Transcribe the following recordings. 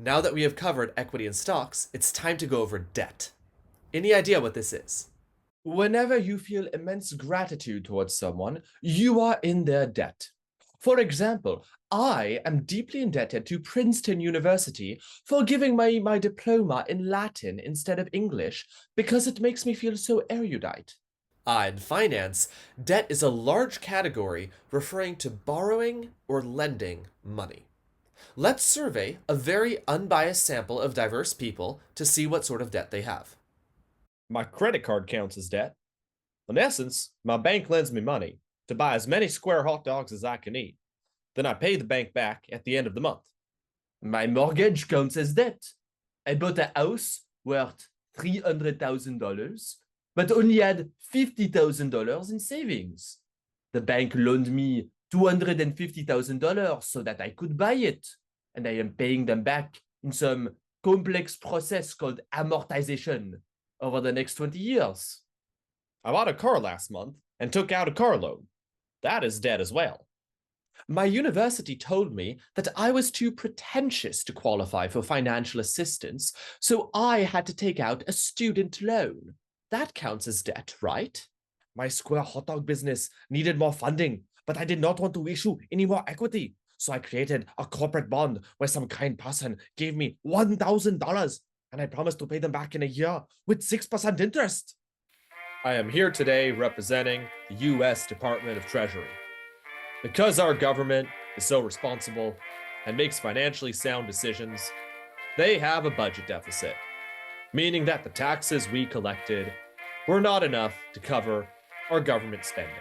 Now that we have covered equity and stocks, it's time to go over debt. Any idea what this is? Whenever you feel immense gratitude towards someone, you are in their debt. For example, I am deeply indebted to Princeton University for giving my diploma in Latin instead of English because it makes me feel so erudite. In finance, debt is a large category referring to borrowing or lending money. Let's survey a very unbiased sample of diverse people to see what sort of debt they have. My credit card counts as debt. In essence, my bank lends me money to buy as many square hot dogs as I can eat. Then I pay the bank back at the end of the month. My mortgage counts as debt. I bought a house worth $300,000, but only had $50,000 in savings. The bank loaned me $250,000 so that I could buy it, and I am paying them back in some complex process called amortization over the next 20 years. I bought a car last month and took out a car loan. That is debt as well. My university told me that I was too pretentious to qualify for financial assistance, so I had to take out a student loan. That counts as debt, right? My square hot dog business needed more funding, but I did not want to issue any more equity. So I created a corporate bond where some kind person gave me $1,000 and I promised to pay them back in a year with 6% interest. I am here today representing the US Department of Treasury. Because our government is so responsible and makes financially sound decisions, they have a budget deficit, meaning that the taxes we collected were not enough to cover our government spending.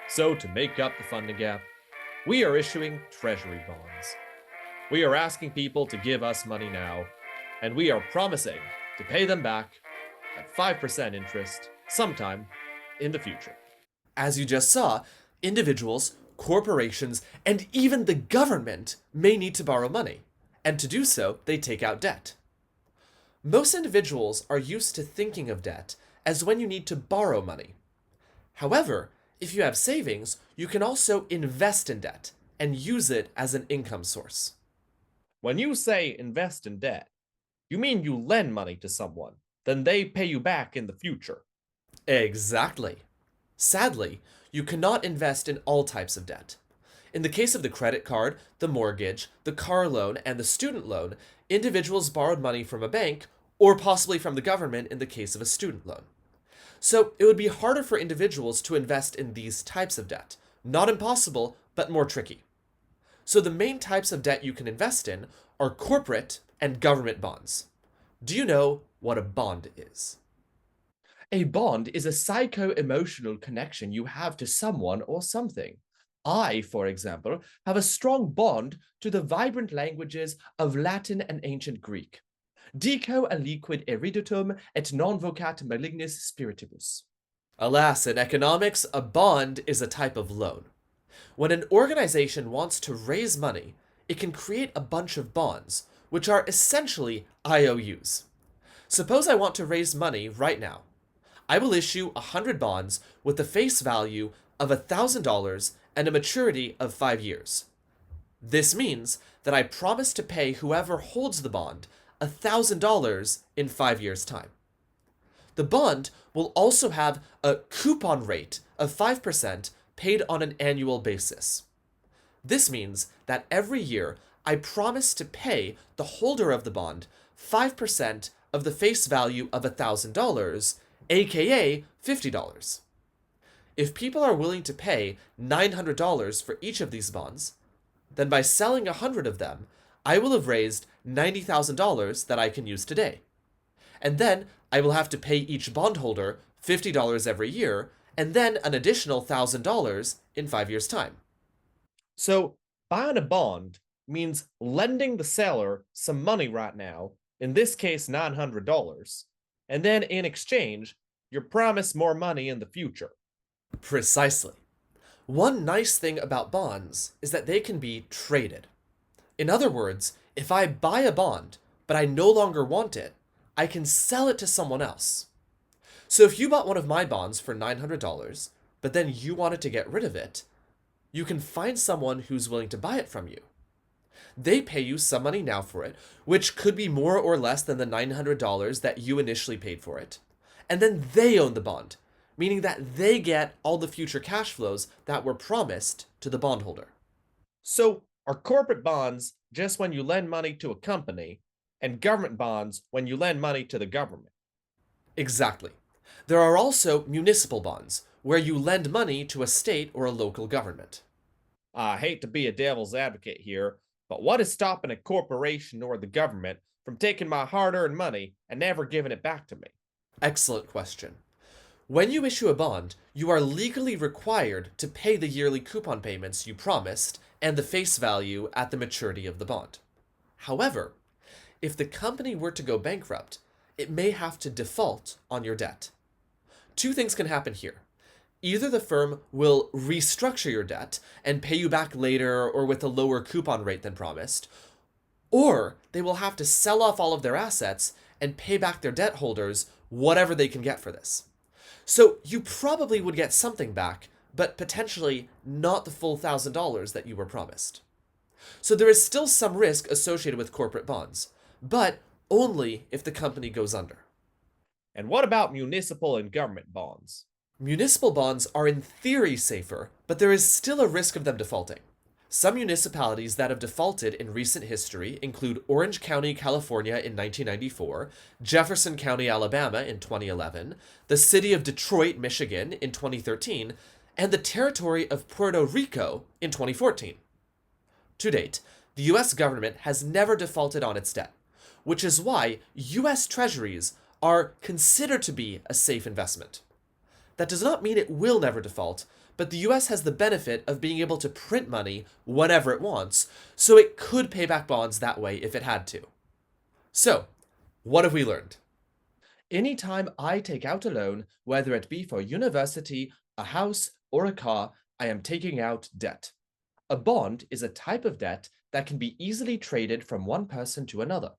So to make up the funding gap, we are issuing treasury bonds. We are asking people to give us money now, and we are promising to pay them back at 5% interest sometime in the future. As you just saw, individuals, corporations, and even the government may need to borrow money, and to do so, they take out debt. Most individuals are used to thinking of debt as when you need to borrow money. However, if you have savings, you can also invest in debt and use it as an income source. When you say invest in debt, you mean you lend money to someone, then they pay you back in the future. Exactly. Sadly, you cannot invest in all types of debt. In the case of the credit card, the mortgage, the car loan, and the student loan, individuals borrowed money from a bank or possibly from the government in the case of a student loan. So it would be harder for individuals to invest in these types of debt. Not impossible, but more tricky. So the main types of debt you can invest in are corporate and government bonds. Do you know what a bond is? A bond is a psycho-emotional connection you have to someone or something. I, for example, have a strong bond to the vibrant languages of Latin and ancient Greek. Dico aliquid eriditum et non vocat malignis spiritibus. Alas, in economics, a bond is a type of loan. When an organization wants to raise money, it can create a bunch of bonds, which are essentially IOUs. Suppose I want to raise money right now. I will issue 100 bonds with a face value of $1,000 and a maturity of 5 years. This means that I promise to pay whoever holds the bond $1,000 in 5 years' time. The bond will also have a coupon rate of 5% paid on an annual basis. This means that every year I promise to pay the holder of the bond 5% of the face value of $1,000, aka $50. If people are willing to pay $900 for each of these bonds, then by selling 100 of them, I will have raised $90,000 that I can use today. And then I will have to pay each bondholder $50 every year, and then an additional $1,000 in 5 years' time. So, buying a bond means lending the seller some money right now, in this case $900, and then in exchange, you're promised more money in the future. Precisely. One nice thing about bonds is that they can be traded. In other words, if I buy a bond, but I no longer want it, I can sell it to someone else. So if you bought one of my bonds for $900, but then you wanted to get rid of it, you can find someone who's willing to buy it from you. They pay you some money now for it, which could be more or less than the $900 that you initially paid for it. And then they own the bond, meaning that they get all the future cash flows that were promised to the bondholder. So, are corporate bonds just when you lend money to a company, and government bonds when you lend money to the government? Exactly. There are also municipal bonds, where you lend money to a state or a local government. I hate to be a devil's advocate here, but what is stopping a corporation or the government from taking my hard earned money and never giving it back to me? Excellent question. When you issue a bond, you are legally required to pay the yearly coupon payments you promised and the face value at the maturity of the bond. However, if the company were to go bankrupt, it may have to default on your debt. Two things can happen here. Either the firm will restructure your debt and pay you back later or with a lower coupon rate than promised, or they will have to sell off all of their assets and pay back their debt holders whatever they can get for this. So you probably would get something back, but potentially not the full $1,000 that you were promised. So there is still some risk associated with corporate bonds, but only if the company goes under. And what about municipal and government bonds? Municipal bonds are in theory safer, but there is still a risk of them defaulting. Some municipalities that have defaulted in recent history include Orange County, California in 1994, Jefferson County, Alabama in 2011, the city of Detroit, Michigan in 2013, and the territory of Puerto Rico in 2014. To date, the US government has never defaulted on its debt, which is why US treasuries are considered to be a safe investment. That does not mean it will never default, but the US has the benefit of being able to print money whenever it wants, so it could pay back bonds that way if it had to. So, what have we learned? Anytime I take out a loan, whether it be for university, a house, or a car, I am taking out debt. A bond is a type of debt that can be easily traded from one person to another.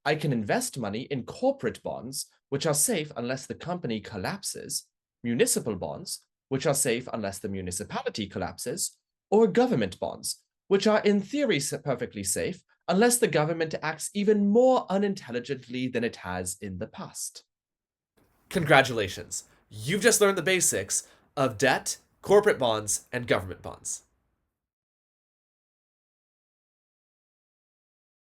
I can invest money in corporate bonds, which are safe unless the company collapses, municipal bonds, which are safe unless the municipality collapses, or government bonds, which are in theory perfectly safe unless the government acts even more unintelligently than it has in the past. Congratulations! You've just learned the basics of debt, corporate bonds, and government bonds.